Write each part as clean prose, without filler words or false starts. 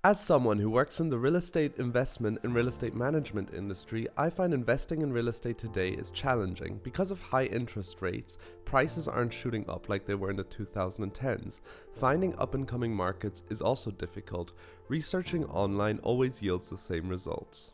As someone who works in the real estate investment and real estate management industry, I find investing in real estate today is challenging. Because of high interest rates, prices aren't shooting up like they were in the 2010s. Finding up-and-coming markets is also difficult. Researching online always yields the same results.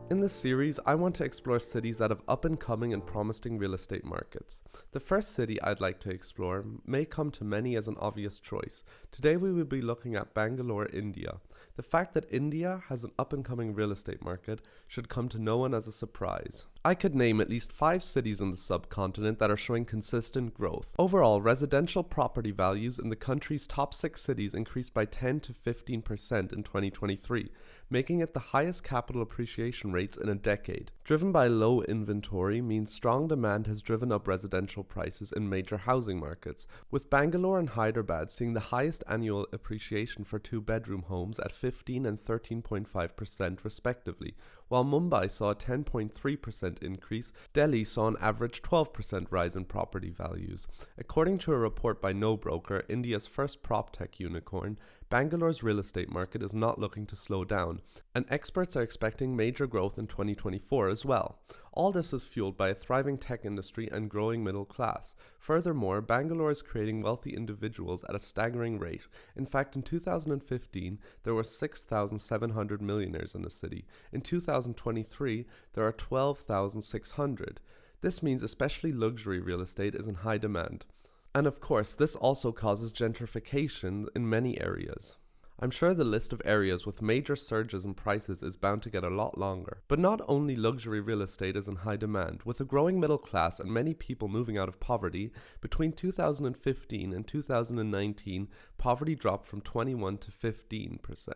In this series, I want to explore cities that have up-and-coming and promising real estate markets. The first city I'd like to explore may come to many as an obvious choice. Today we will be looking at Bangalore, India. The fact that India has an up-and-coming real estate market should come to no one as a surprise. I could name at least 5 cities in the subcontinent that are showing consistent growth. Overall, residential property values in the country's top 6 cities increased by 10 to 15% in 2023, making it the highest capital appreciation rates in a decade. Driven by low inventory means strong demand has driven up residential prices in major housing markets, with Bangalore and Hyderabad seeing the highest annual appreciation for 2-bedroom homes at 15 and 13.5% respectively, while Mumbai saw a 10.3% increase. Delhi saw an average 12% rise in property values. According to a report by NoBroker, India's first prop-tech unicorn, Bangalore's real estate market is not looking to slow down, and experts are expecting major growth in 2024 as well. All this is fueled by a thriving tech industry and growing middle class. Furthermore, Bangalore is creating wealthy individuals at a staggering rate. In fact, in 2015, there were 6,700 millionaires in the city. In 2023, there are 12,600. This means especially luxury real estate is in high demand. And of course, this also causes gentrification in many areas. I'm sure the list of areas with major surges in prices is bound to get a lot longer. But not only luxury real estate is in high demand. With a growing middle class and many people moving out of poverty, between 2015 and 2019, poverty dropped from 21 to 15%.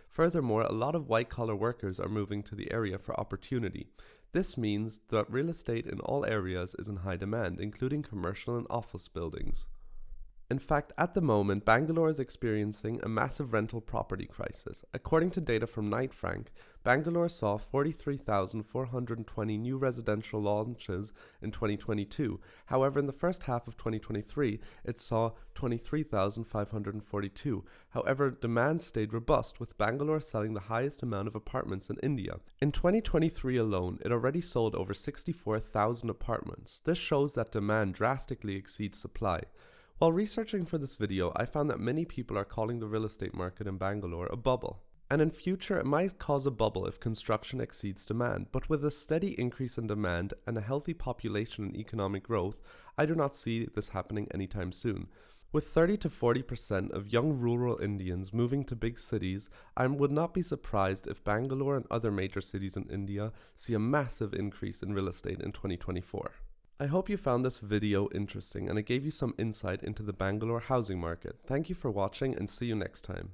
Furthermore, a lot of white-collar workers are moving to the area for opportunity. This means that real estate in all areas is in high demand, including commercial and office buildings. In fact, at the moment, Bangalore is experiencing a massive rental property crisis. According to data from Knight Frank, Bangalore saw 43,420 new residential launches in 2022. However, in the first half of 2023, it saw 23,542. However, demand stayed robust, with Bangalore selling the highest amount of apartments in India. In 2023 alone, it already sold over 64,000 apartments. This shows that demand drastically exceeds supply. While researching for this video, I found that many people are calling the real estate market in Bangalore a bubble. And in future, it might cause a bubble if construction exceeds demand, but with a steady increase in demand and a healthy population and economic growth, I do not see this happening anytime soon. With 30 to 40% of young rural Indians moving to big cities, I would not be surprised if Bangalore and other major cities in India see a massive increase in real estate in 2024. I hope you found this video interesting and it gave you some insight into the Bangalore housing market. Thank you for watching and see you next time.